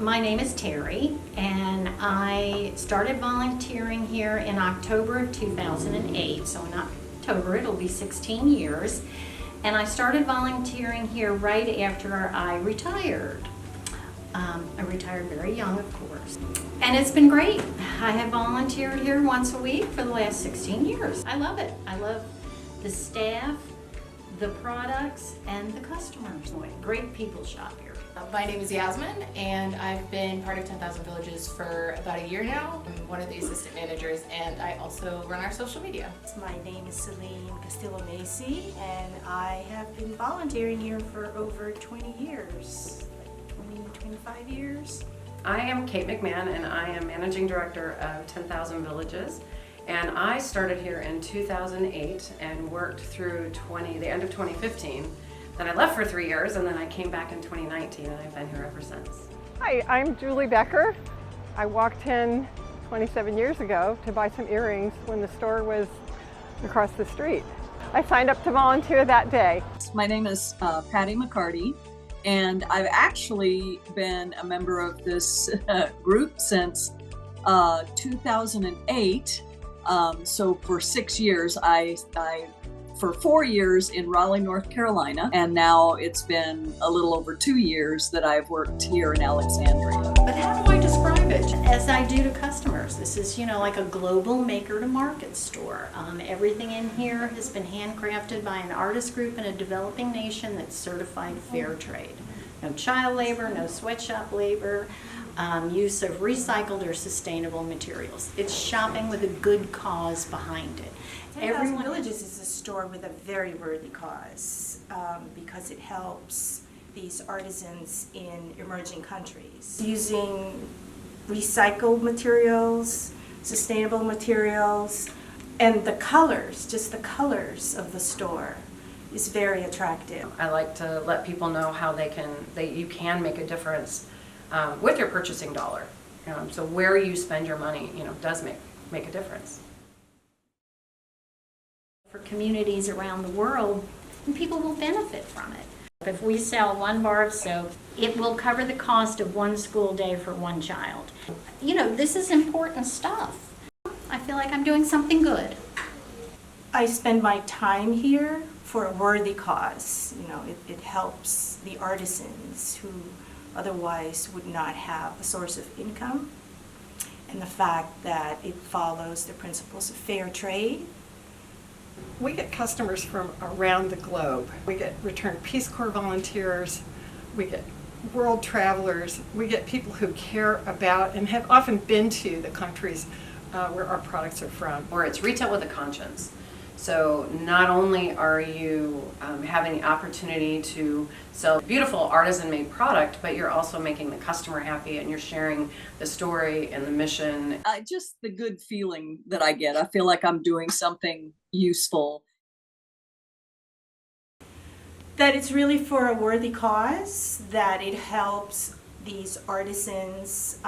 My name is Terry, and I started volunteering here in October of 2008. So in October it'll be 16 years. And I started volunteering here right after I retired. I retired very young, of course. And it's been great. I have volunteered here once a week for the last 16 years. I love it. I love the staff, the products, and the customers. Great people shop here. My name is Yasmin, and I've been part of 10,000 Villages for about a year now. I'm one of the assistant managers, and I also run our social media. My name is Celine Castillo-Macy, and I have been volunteering here for over 20 years, 25 years. I am Kate McMahon, and I am Managing Director of 10,000 Villages. And I started here in 2008 and worked through the end of 2015. Then I left for 3 years, and then I came back in 2019, and I've been here ever since. Hi, I'm Julie Becker. I walked in 27 years ago to buy some earrings when the store was across the street. I signed up to volunteer that day. My name is Patty McCarty, and I've actually been a member of this group since 2008. So for 6 years, for 4 years in Raleigh, North Carolina, and now it's been a little over 2 years that I've worked here in Alexandria. But how do I describe it? As I do to customers, this is, like a global maker-to-market store. Everything in here has been handcrafted by an artist group in a developing nation that's certified fair trade. No child labor, no sweatshop labor, use of recycled or sustainable materials. It's shopping with a good cause behind it. 10,000 Villages is a store with a very worthy cause because it helps these artisans in emerging countries. Using recycled materials, sustainable materials, and the colors, just the colors of the store is very attractive. I like to let people know how you can make a difference with your purchasing dollar. So where you spend your money, does make a difference. For communities around the world, and people will benefit from it. If we sell 1 bar of soap, it will cover the cost of 1 school day for 1 child. This is important stuff. I feel like I'm doing something good. I spend my time here for a worthy cause. It helps the artisans who otherwise would not have a source of income, and the fact that it follows the principles of fair trade. We get customers from around the globe. We get returned Peace Corps volunteers, we get world travelers, we get people who care about and have often been to the countries where our products are from. Or it's retail with a conscience. So not only are you having the opportunity to sell beautiful artisan-made product, but you're also making the customer happy, and you're sharing the story and the mission. Just the good feeling that I get. I feel like I'm doing something useful. That it's really for a worthy cause, that it helps these artisans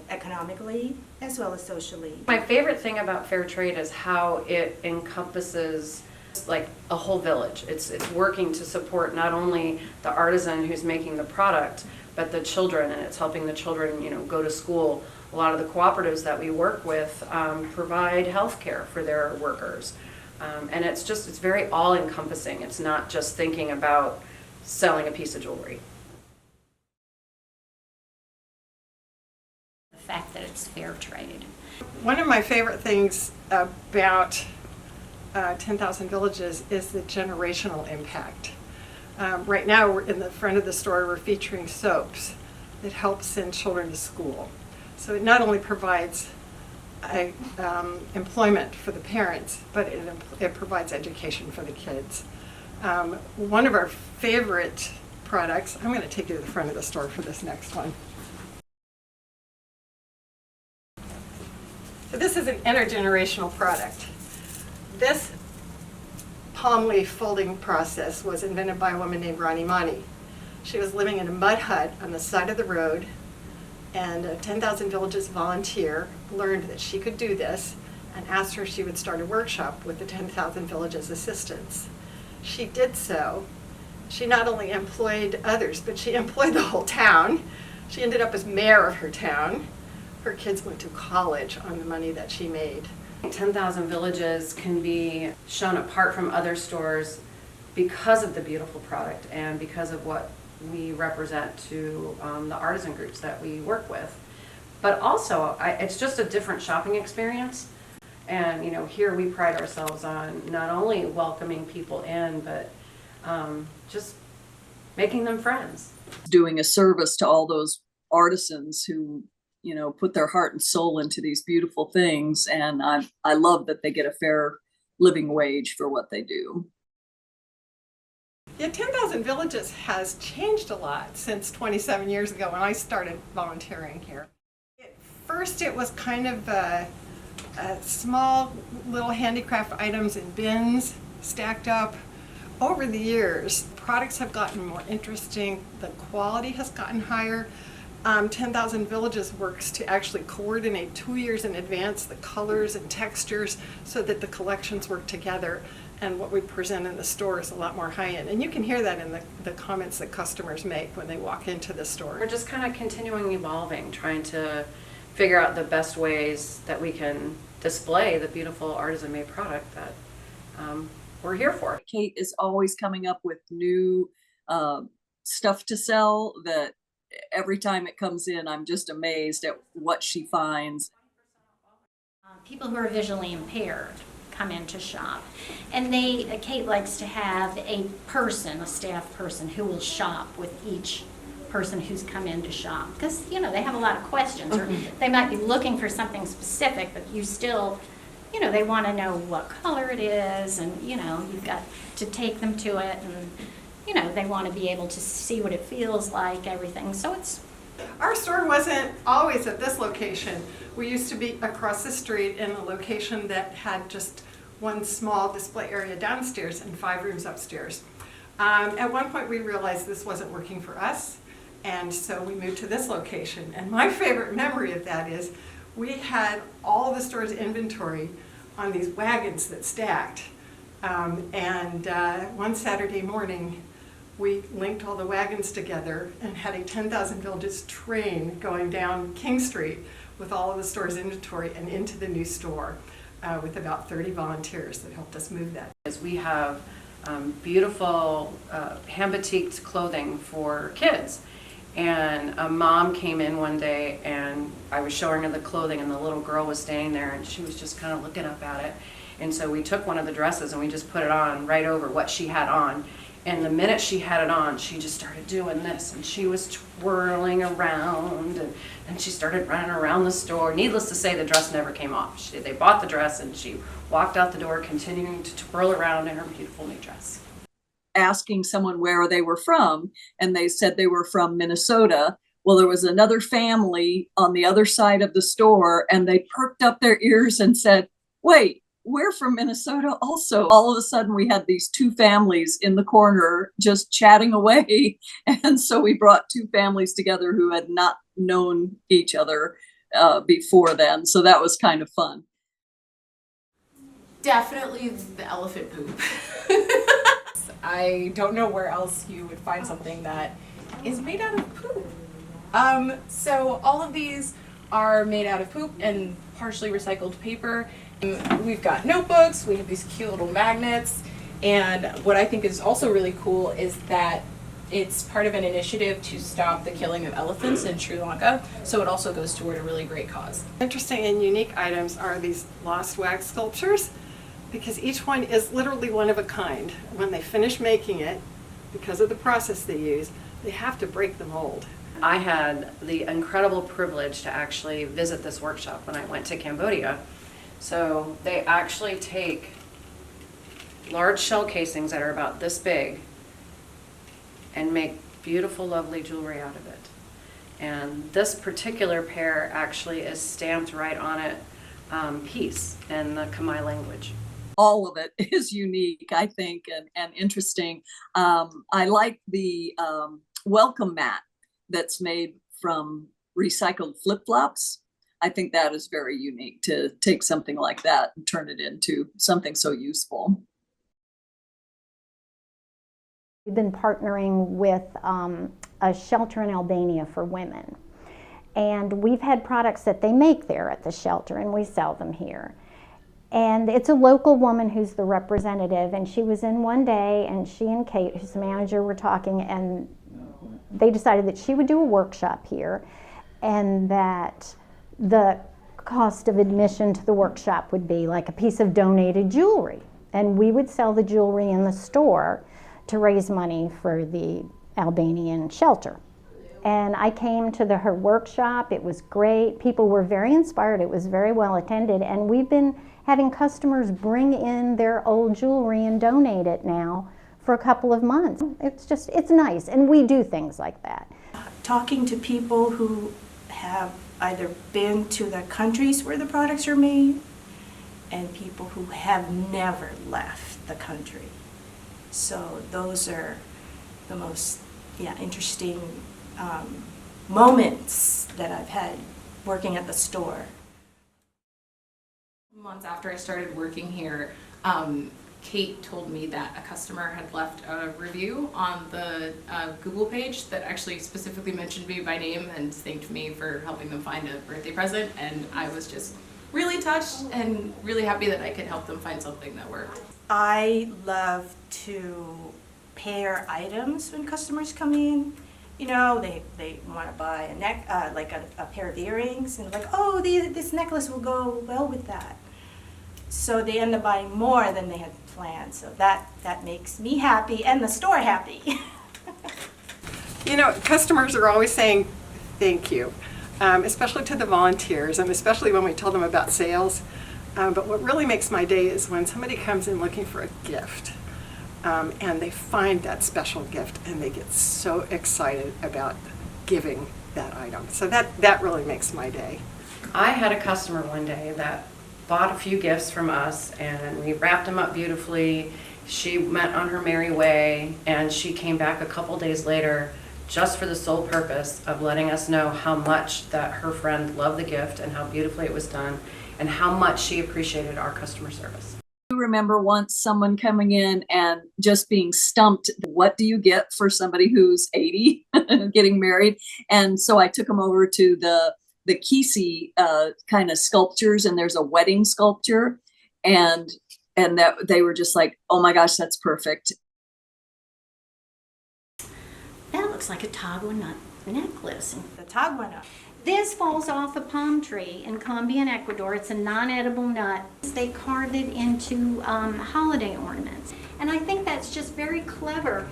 economically as well as socially. My favorite thing about fair trade is how it encompasses like a whole village. It's working to support not only the artisan who's making the product, but the children, and it's helping the children, go to school. A lot of the cooperatives that we work with provide health care for their workers. And it's very all-encompassing. It's not just thinking about selling a piece of jewelry. The fact that it's fair trade. One of my favorite things about 10,000 Villages is the generational impact. Right now, in the front of the store, we're featuring soaps that help send children to school. So it not only provides employment for the parents, but it provides education for the kids. One of our favorite products, I'm going to take you to the front of the store for this next one. So this is an intergenerational product. This palm leaf folding process was invented by a woman named Ronnie Monty. She was living in a mud hut on the side of the road, and a 10,000 Villages volunteer learned that she could do this and asked her if she would start a workshop with the 10,000 Villages assistants. She did so. She not only employed others, but she employed the whole town. She ended up as mayor of her town. Her kids went to college on the money that she made. 10,000 Villages can be shown apart from other stores because of the beautiful product and because of what we represent to the artisan groups that we work with. But also, it's just a different shopping experience. And you know, here we pride ourselves on not only welcoming people in, but just making them friends. Doing a service to all those artisans who, you know, put their heart and soul into these beautiful things, and I love that they get a fair living wage for what they do. Yeah, 10,000 Villages has changed a lot since 27 years ago when I started volunteering here. At first it was kind of small little handicraft items in bins stacked up. Over the years, products have gotten more interesting, the quality has gotten higher. 10,000 Villages works to actually coordinate 2 years in advance the colors and textures so that the collections work together, and what we present in the store is a lot more high-end. And you can hear that in the comments that customers make when they walk into the store. We're just kind of continuing evolving, trying to figure out the best ways that we can display the beautiful artisan-made product that we're here for. Kate is always coming up with new stuff to sell that every time it comes in, I'm just amazed at what she finds. People who are visually impaired come in to shop, and Kate likes to have a staff person who will shop with each person who's come in to shop, because you know they have a lot of questions, or they might be looking for something specific, but you still, you know, they want to know what color it is, and you know, you've got to take them to it, and you know, they want to be able to see what it feels like, everything. So it's... Our store wasn't always at this location. We used to be across the street in a location that had just one small display area downstairs and 5 rooms upstairs. At one point we realized this wasn't working for us, and so we moved to this location. And my favorite memory of that is we had all the store's inventory on these wagons that stacked. One Saturday morning, we linked all the wagons together and had a 10,000 Villages train going down King Street with all of the store's inventory and into the new store with about 30 volunteers that helped us move that. We have beautiful hand-batiqued clothing for kids. And a mom came in one day and I was showing her the clothing, and the little girl was standing there and she was just kind of looking up at it. And so we took one of the dresses and we just put it on right over what she had on. And the minute she had it on, she just started doing this, and she was twirling around, and she started running around the store. Needless to say, the dress never came off. They bought the dress, and she walked out the door continuing to twirl around in her beautiful new dress. Asking someone where they were from, and they said they were from Minnesota. Well, there was another family on the other side of the store, and they perked up their ears and said, "Wait, we're from Minnesota also." All of a sudden we had these 2 families in the corner just chatting away. And so we brought 2 families together who had not known each other before then. So that was kind of fun. Definitely the elephant poop. I don't know where else you would find something that is made out of poop. So all of these are made out of poop and partially recycled paper. We've got notebooks, we have these cute little magnets, and what I think is also really cool is that it's part of an initiative to stop the killing of elephants in Sri Lanka, so it also goes toward a really great cause. Interesting and unique items are these lost wax sculptures, because each one is literally one of a kind. When they finish making it, because of the process they use, they have to break the mold. I had the incredible privilege to actually visit this workshop when I went to Cambodia. So they actually take large shell casings that are about this big and make beautiful, lovely jewelry out of it. And this particular pair actually is stamped right on it, peace, in the Khmer language. All of it is unique, I think, and interesting. I like the welcome mat that's made from recycled flip-flops. I think that is very unique to take something like that and turn it into something so useful. We've been partnering with a shelter in Albania for women. And we've had products that they make there at the shelter, and we sell them here. And it's a local woman who's the representative, and she was in one day, and she and Kate, who's the manager, were talking, and they decided that she would do a workshop here, and that the cost of admission to the workshop would be like a piece of donated jewelry. And we would sell the jewelry in the store to raise money for the Albanian shelter. And I came to her workshop. It was great. People were very inspired. It was very well attended. And we've been having customers bring in their old jewelry and donate it now for a couple of months. It's nice. And we do things like that. Talking to people who have either been to the countries where the products are made and people who have never left the country. So those are the most interesting moments that I've had working at the store. Months after I started working here, Kate told me that a customer had left a review on the Google page that actually specifically mentioned me by name and thanked me for helping them find a birthday present, and I was just really touched and really happy that I could help them find something that worked. I love to pair items when customers come in. You know, they want to buy a pair of earrings, and like, oh, this necklace will go well with that. So they end up buying more than they had planned. So that makes me happy and the store happy. You know, customers are always saying thank you, especially to the volunteers, and especially when we tell them about sales. But what really makes my day is when somebody comes in looking for a gift, and they find that special gift, and they get so excited about giving that item. So that really makes my day. I had a customer one day that bought a few gifts from us, and we wrapped them up beautifully. She went on her merry way, and she came back a couple days later just for the sole purpose of letting us know how much that her friend loved the gift and how beautifully it was done and how much she appreciated our customer service. I remember once someone coming in and just being stumped. What do you get for somebody who's 80 getting married? And so I took them over to the Kisi kind of sculptures, and there's a wedding sculpture, and that they were just like, oh my gosh, that's perfect. That looks like a tagua nut necklace. The tagua. This falls off a palm tree in Colombia and Ecuador. It's a non-edible nut. They carved it into holiday ornaments. And I think that's just very clever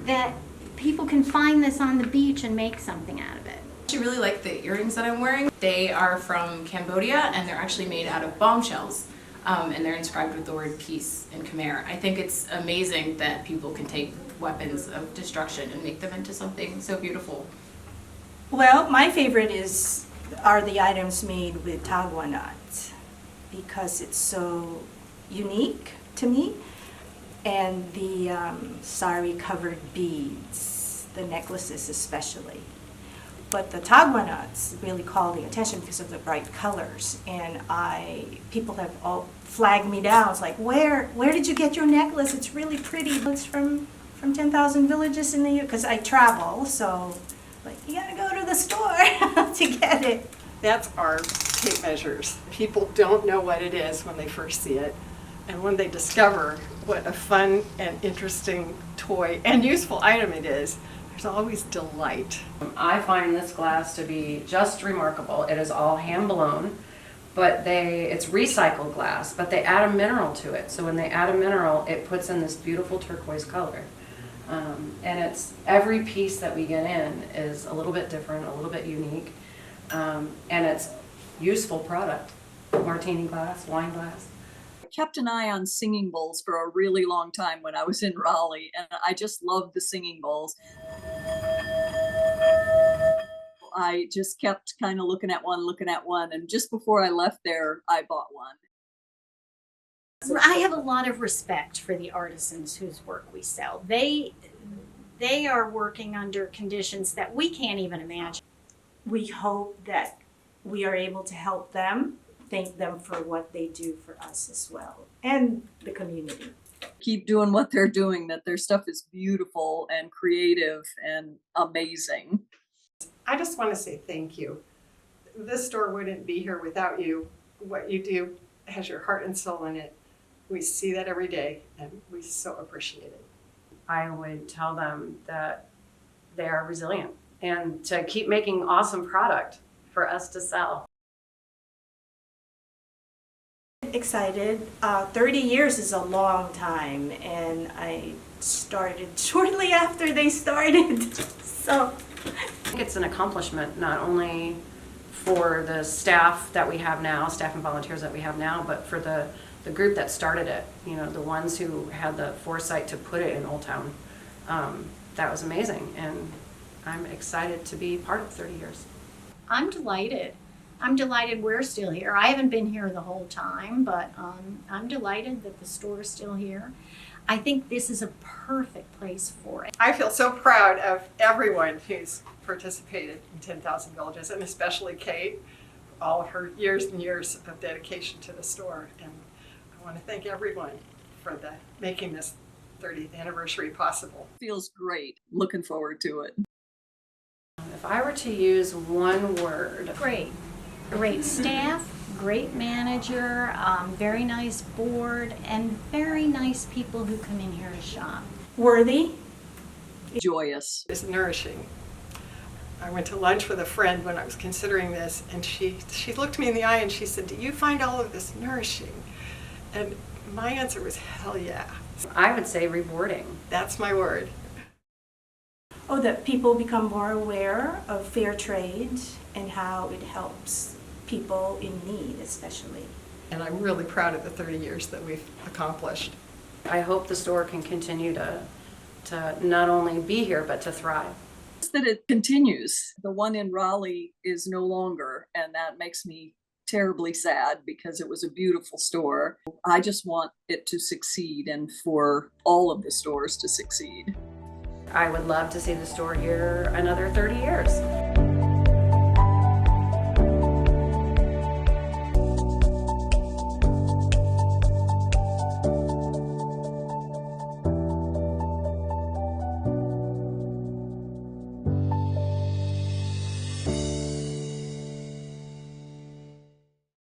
that people can find this on the beach and make something out of it. I really like the earrings that I'm wearing. They are from Cambodia, and they're actually made out of bombshells, and they're inscribed with the word peace in Khmer. I think it's amazing that people can take weapons of destruction and make them into something so beautiful. Well, my favorite are the items made with tagua nut because it's so unique to me, and the sari covered beads, the necklaces especially. But the tagua nuts really call the attention because of the bright colors, and people have all flagged me down. It's like, where did you get your necklace? It's really pretty. It's from 10,000 villages in the U.S. because I travel, so like you gotta go to the store to get it. That's our tape measures. People don't know what it is when they first see it, and when they discover what a fun and interesting toy and useful item it is, there's always delight. I find this glass to be just remarkable. It is all hand blown, but it's recycled glass, but they add a mineral to it. So when they add a mineral, it puts in this beautiful turquoise color. And it's every piece that we get in is a little bit different, a little bit unique, and it's useful product. Martini glass, wine glass. I kept an eye on singing bowls for a really long time when I was in Raleigh, and I just loved the singing bowls. I just kept kind of looking at one, and just before I left there, I bought one. I have a lot of respect for the artisans whose work we sell. They are working under conditions that we can't even imagine. We hope that we are able to help them, thank them for what they do for us as well, and the community. keep doing what they're doing, that their stuff is beautiful and creative and amazing. I just want to say thank you. This store wouldn't be here without you. What you do has your heart and soul in it. We see that every day, and we so appreciate it. I would tell them that they are resilient and to keep making awesome product for us to sell. Excited. 30 years is a long time, and I started shortly after they started. So I think it's an accomplishment not only for the staff that we have now, staff and volunteers that we have now, but for the group that started it, you know, the ones who had the foresight to put it in Old Town. That was amazing, and I'm excited to be part of 30 years. I'm delighted. I'm delighted we're still here. I haven't been here the whole time, but I'm delighted that the store is still here. I think this is a perfect place for it. I feel so proud of everyone who's participated in 10,000 Villages, and especially Kate, for all of her years and years of dedication to the store. And I want to thank everyone for making this 30th anniversary possible. Feels great. Looking forward to it. If I were to use one word, Great. Great staff, great manager, very nice board, and very nice people who come in here to shop. worthy. Joyous. It's nourishing. I went to lunch with a friend when I was considering this, and she looked me in the eye and she said, "Do you find all of this nourishing?" And my answer was, hell yeah. I would say rewarding. That's my word. Oh, that people become more aware of fair trade and how it helps people in need, especially. And I'm really proud of the 30 years that we've accomplished. I hope the store can continue to not only be here, but to thrive. That it continues. The one in Raleigh is no longer, and that makes me terribly sad because it was a beautiful store. I just want it to succeed and for all of the stores to succeed. I would love to see the store here another 30 years.